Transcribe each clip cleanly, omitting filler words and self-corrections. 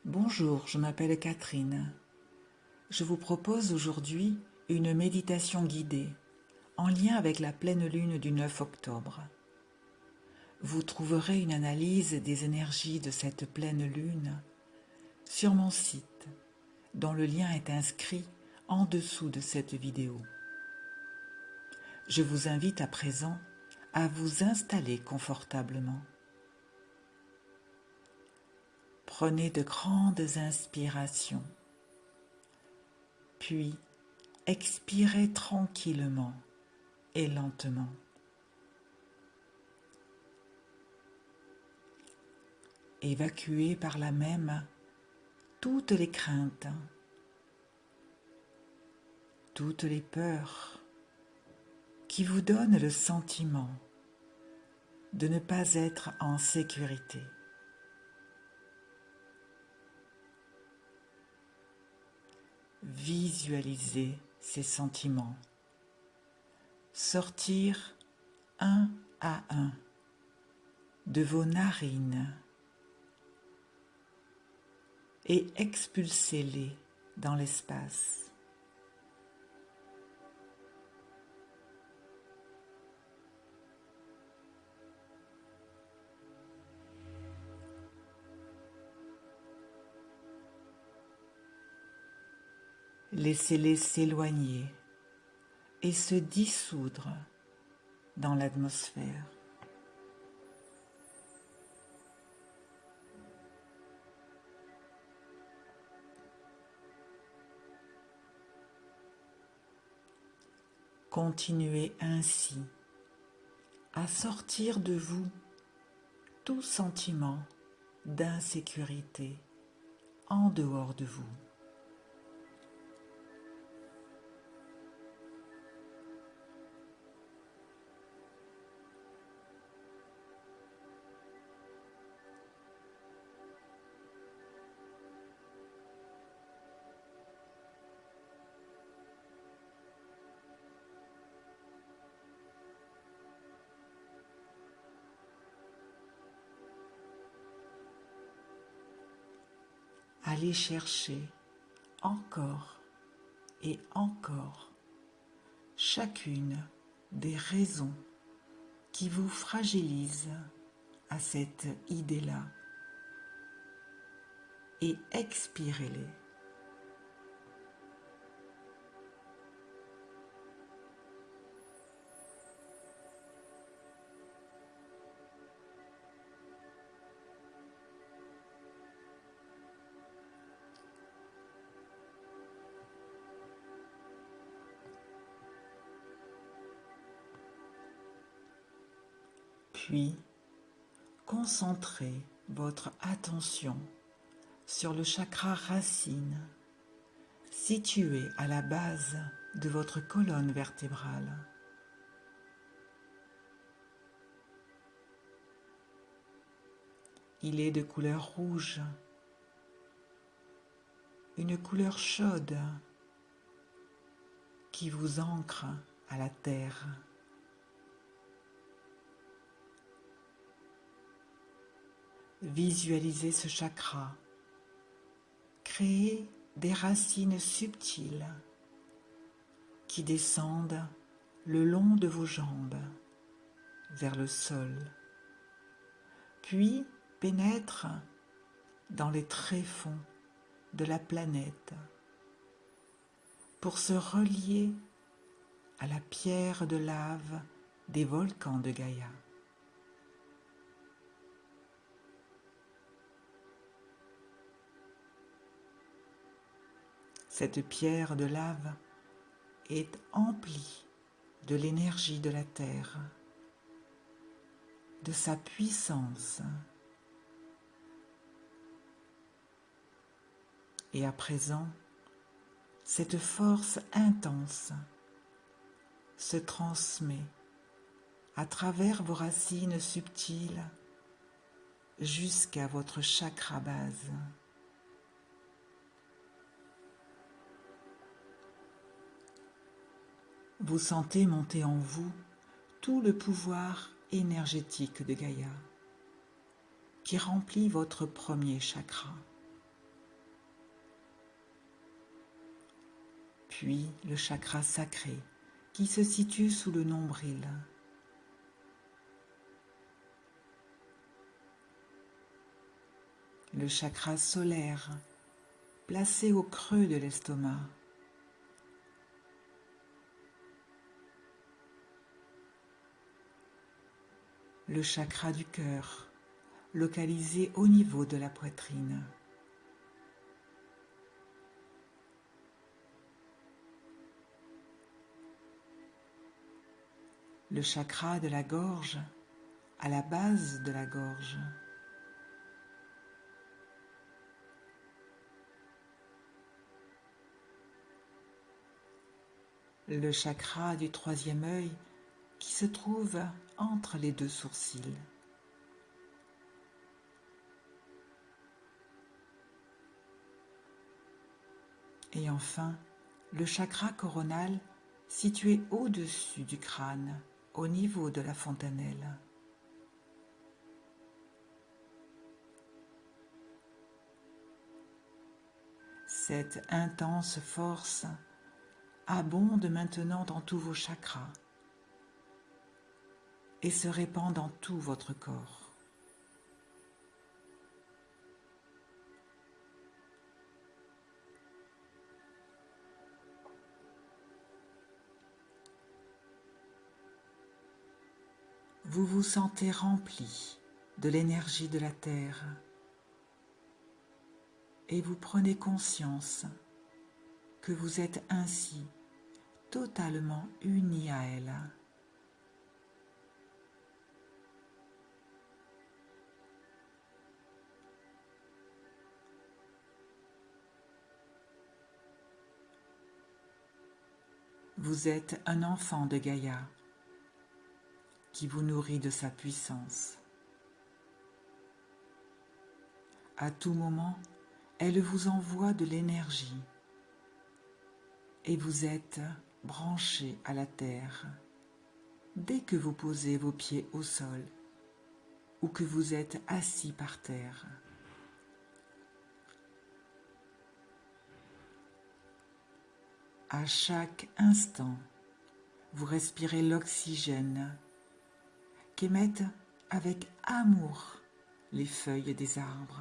Bonjour, je m'appelle Catherine. Je vous propose aujourd'hui une méditation guidée en lien avec la pleine lune du 9 octobre. Vous trouverez une analyse des énergies de cette pleine lune sur mon site, dont le lien est inscrit en dessous de cette vidéo. Je vous invite à présent à vous installer confortablement. Prenez de grandes inspirations, puis expirez tranquillement et lentement. Évacuez par là même toutes les craintes, toutes les peurs qui vous donnent le sentiment de ne pas être en sécurité. Visualisez ces sentiments sortir un à un de vos narines et expulsez-les dans l'espace. Laissez-les s'éloigner et se dissoudre dans l'atmosphère. Continuez ainsi à sortir de vous tout sentiment d'insécurité en dehors de vous. Allez chercher encore et encore chacune des raisons qui vous fragilisent à cette idée-là et expirez-les. Puis, concentrez votre attention sur le chakra racine, situé à la base de votre colonne vertébrale. Il est de couleur rouge, une couleur chaude qui vous ancre à la terre. Visualisez ce chakra créer des racines subtiles qui descendent le long de vos jambes vers le sol, puis pénètrent dans les tréfonds de la planète pour se relier à la pierre de lave des volcans de Gaïa. Cette pierre de lave est emplie de l'énergie de la terre, de sa puissance. Et à présent, cette force intense se transmet à travers vos racines subtiles jusqu'à votre chakra base. Vous sentez monter en vous tout le pouvoir énergétique de Gaïa qui remplit votre premier chakra. puis le chakra sacré qui se situe sous le nombril. Le chakra solaire placé au creux de l'estomac. Le chakra du cœur, localisé au niveau de la poitrine. Le chakra de la gorge, à la base de la gorge. Le chakra du troisième œil qui se trouve entre les deux sourcils. Et enfin, le chakra coronal situé au-dessus du crâne, au niveau de la fontanelle. Cette intense force abonde maintenant dans tous vos chakras et se répand dans tout votre corps. Vous vous sentez rempli de l'énergie de la Terre et vous prenez conscience que vous êtes ainsi totalement uni à elle. Vous êtes un enfant de Gaïa qui vous nourrit de sa puissance. À tout moment, elle vous envoie de l'énergie et vous êtes branché à la terre dès que vous posez vos pieds au sol ou que vous êtes assis par terre. À chaque instant, vous respirez l'oxygène qu'émettent avec amour les feuilles des arbres.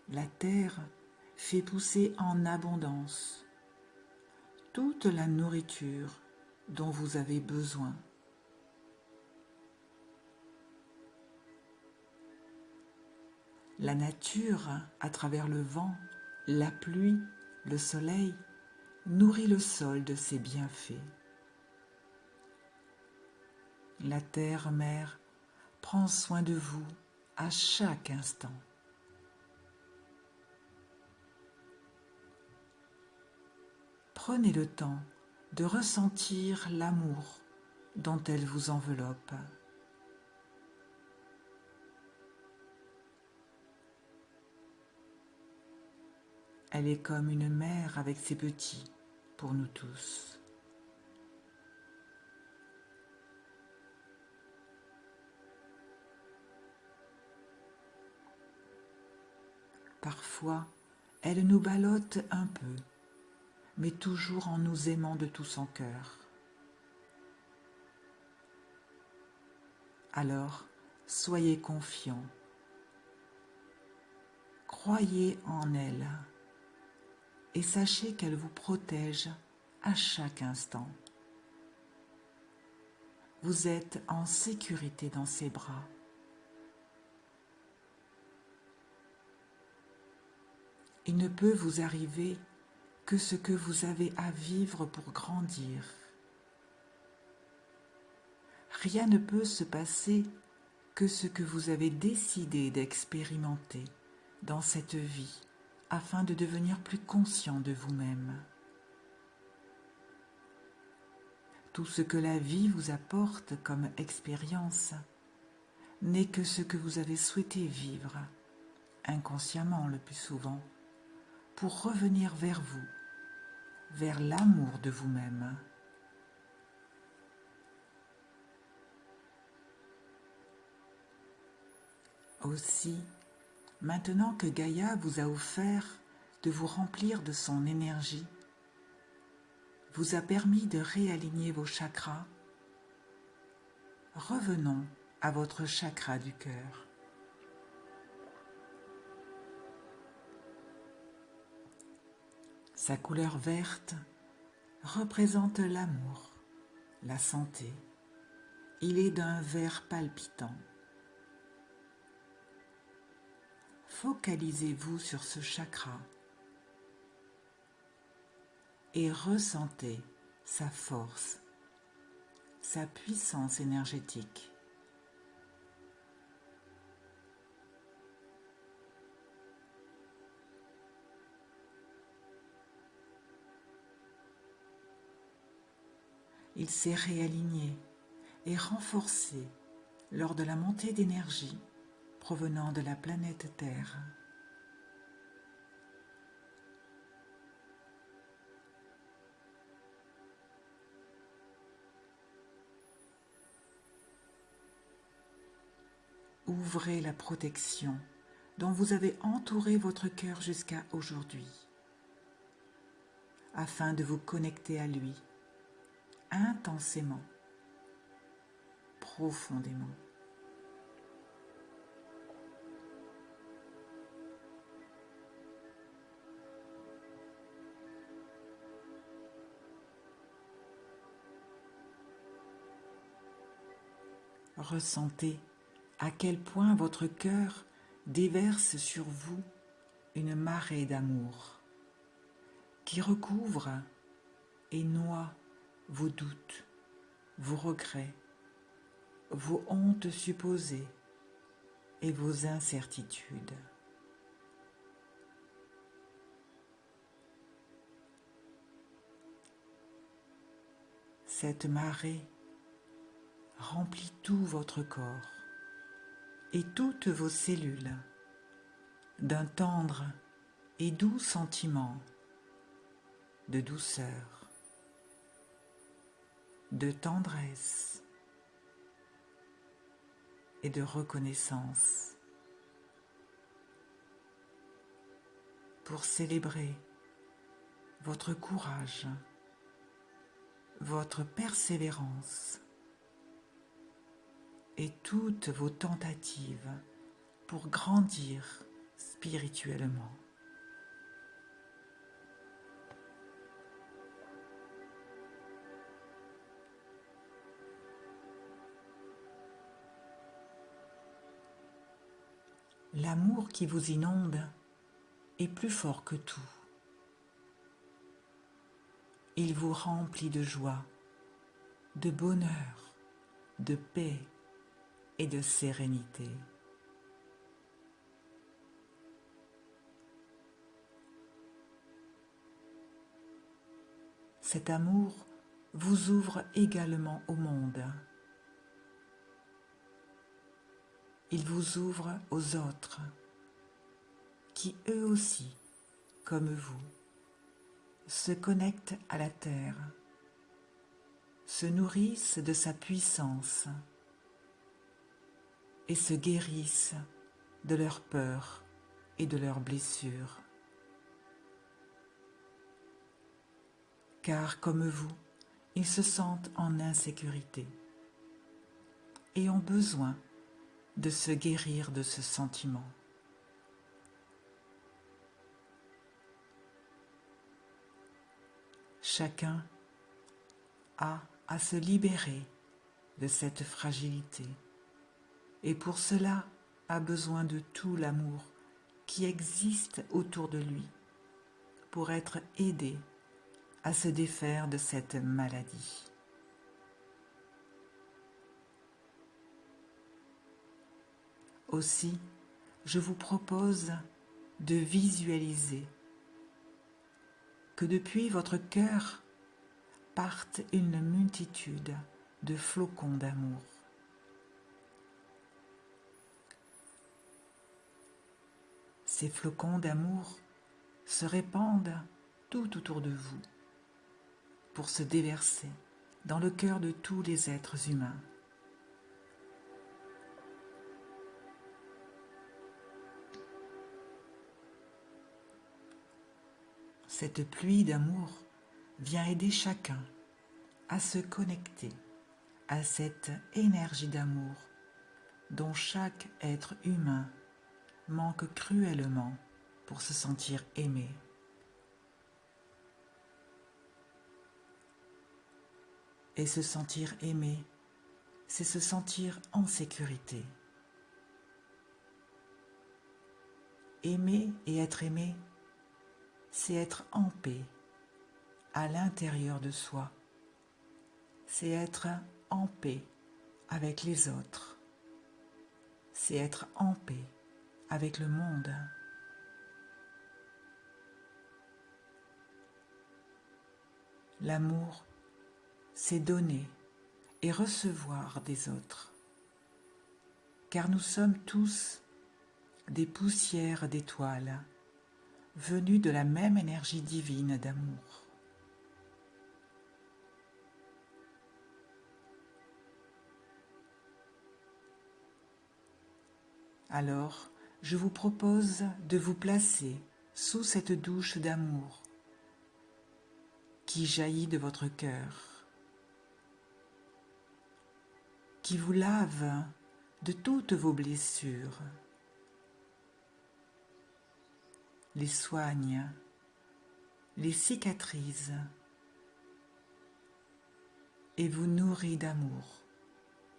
La terre fait pousser en abondance toute la nourriture dont vous avez besoin. La nature, à travers le vent, la pluie, le soleil, nourrit le sol de ses bienfaits. La terre-mère prend soin de vous à chaque instant. Prenez le temps de ressentir l'amour dont elle vous enveloppe. Elle est comme une mère avec ses petits pour nous tous. Parfois, elle nous ballotte un peu, mais toujours en nous aimant de tout son cœur. Alors, soyez confiants. Croyez en elle et sachez qu'elle vous protège à chaque instant. Vous êtes en sécurité dans ses bras. Il ne peut vous arriver que ce que vous avez à vivre pour grandir. Rien ne peut se passer que ce que vous avez décidé d'expérimenter dans cette vie afin de devenir plus conscient de vous-même. Tout ce que la vie vous apporte comme expérience n'est que ce que vous avez souhaité vivre, inconsciemment le plus souvent, pour revenir vers vous, vers l'amour de vous-même. Aussi, maintenant que Gaïa vous a offert de vous remplir de son énergie vous a permis de réaligner vos chakras, revenons à votre chakra du cœur. Sa couleur verte représente l'amour, la santé. Il est d'un vert palpitant. Focalisez-vous sur ce chakra et ressentez sa force, sa puissance énergétique. Il s'est réaligné et renforcé lors de la montée d'énergie provenant de la planète Terre. Ouvrez la protection dont vous avez entouré votre cœur jusqu'à aujourd'hui, afin de vous connecter à lui intensément, profondément. Ressentez à quel point votre cœur déverse sur vous une marée d'amour qui recouvre et noie vos doutes, vos regrets, vos hontes supposées et vos incertitudes. Cette marée remplit tout votre corps et toutes vos cellules d'un tendre et doux sentiment de douceur, de tendresse et de reconnaissance pour célébrer votre courage, votre persévérance et toutes vos tentatives pour grandir spirituellement. L'amour qui vous inonde est plus fort que tout. Il vous remplit de joie, de bonheur, de paix et de sérénité. Cet amour vous ouvre également au monde. Il vous ouvre aux autres, qui eux aussi, comme vous, se connectent à la terre, se nourrissent de sa puissance et se guérissent de leurs peurs et de leurs blessures. Car comme vous, ils se sentent en insécurité et ont besoin de se guérir de ce sentiment. Chacun a à se libérer de cette fragilité et pour cela a besoin de tout l'amour qui existe autour de lui pour être aidé à se défaire de cette maladie. Aussi, je vous propose de visualiser que depuis votre cœur partent une multitude de flocons d'amour. Ces flocons d'amour se répandent tout autour de vous pour se déverser dans le cœur de tous les êtres humains. cette pluie d'amour vient aider chacun à se connecter à cette énergie d'amour dont chaque être humain manque cruellement pour se sentir aimé. Et se sentir aimé, c'est se sentir en sécurité. Aimer et être aimé, c'est être en paix à l'intérieur de soi. C'est être en paix avec les autres. C'est être en paix avec le monde. L'amour, c'est donner et recevoir des autres. Car nous sommes tous des poussières d'étoiles venues de la même énergie divine d'amour. Alors, je vous propose de vous placer sous cette douche d'amour qui jaillit de votre cœur, qui vous lave de toutes vos blessures, les soigne, les cicatrise et vous nourrit d'amour,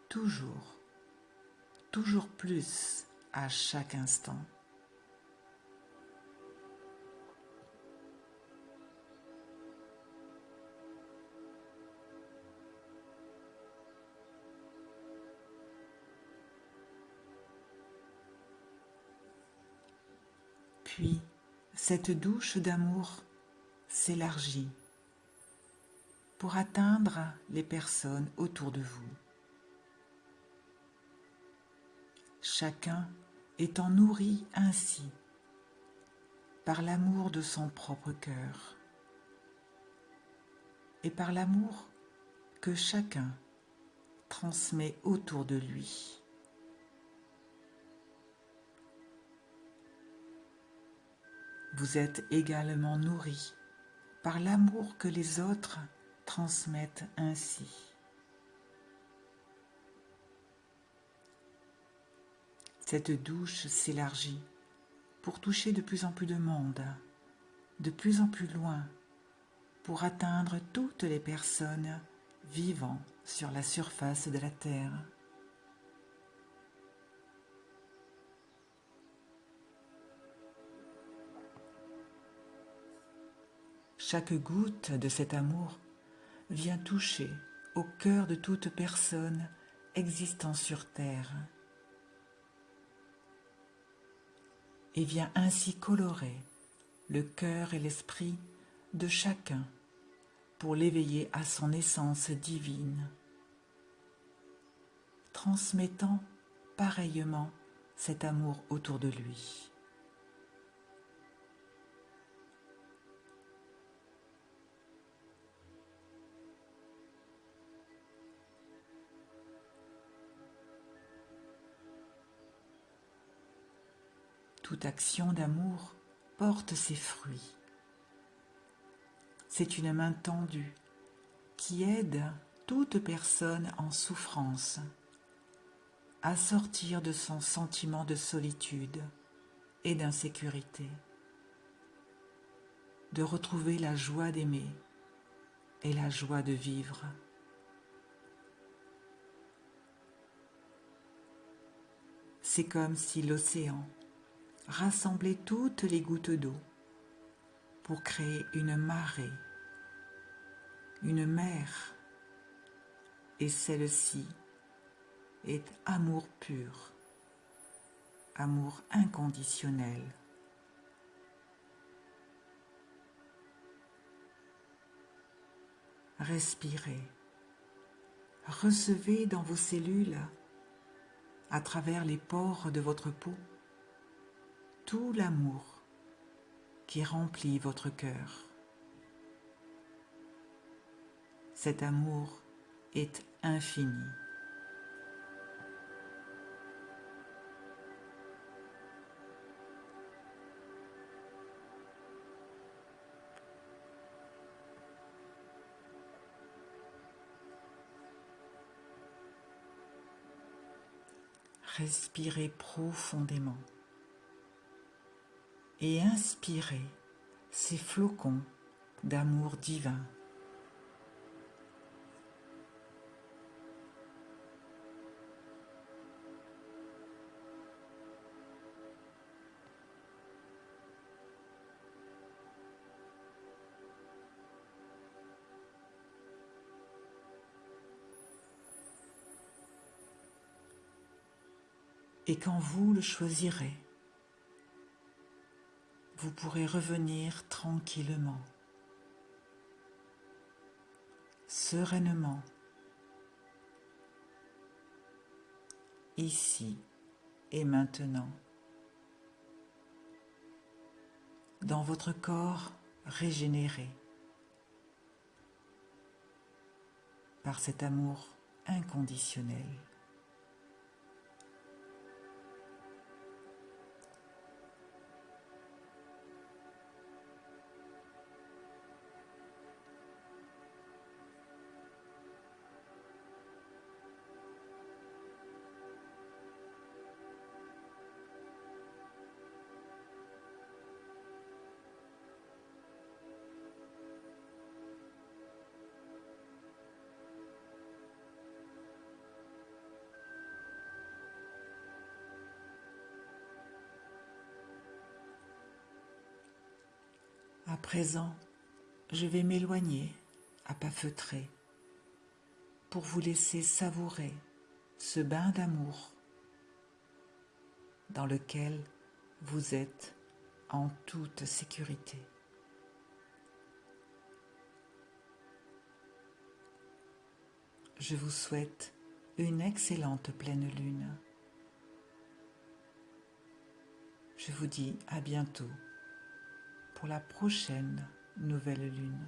toujours, toujours plus à chaque instant. Puis, cette douche d'amour s'élargit pour atteindre les personnes autour de vous. Chacun étant nourri ainsi par l'amour de son propre cœur et par l'amour que chacun transmet autour de lui. Vous êtes également nourri par l'amour que les autres transmettent ainsi. Cette douche s'élargit pour toucher de plus en plus de monde, de plus en plus loin, pour atteindre toutes les personnes vivant sur la surface de la Terre. Chaque goutte de cet amour vient toucher au cœur de toute personne existant sur Terre et vient ainsi colorer le cœur et l'esprit de chacun pour l'éveiller à son essence divine, transmettant pareillement cet amour autour de lui. Toute action d'amour porte ses fruits. C'est une main tendue qui aide toute personne en souffrance à sortir de son sentiment de solitude et d'insécurité, de retrouver la joie d'aimer et la joie de vivre. C'est comme si l'océan rassemblait toutes les gouttes d'eau pour créer une marée, une mer, et celle-ci est amour pur, amour inconditionnel. Respirez, recevez dans vos cellules, à travers les pores de votre peau, tout l'amour qui remplit votre cœur. Cet amour est infini. Respirez profondément et inspirez ces flocons d'amour divin. Et quand vous le choisirez, vous pourrez revenir tranquillement, sereinement, ici et maintenant, dans votre corps régénéré par cet amour inconditionnel. À présent, je vais m'éloigner à pas feutrés pour vous laisser savourer ce bain d'amour dans lequel vous êtes en toute sécurité. Je vous souhaite une excellente pleine lune. Je vous dis à bientôt pour la prochaine nouvelle lune.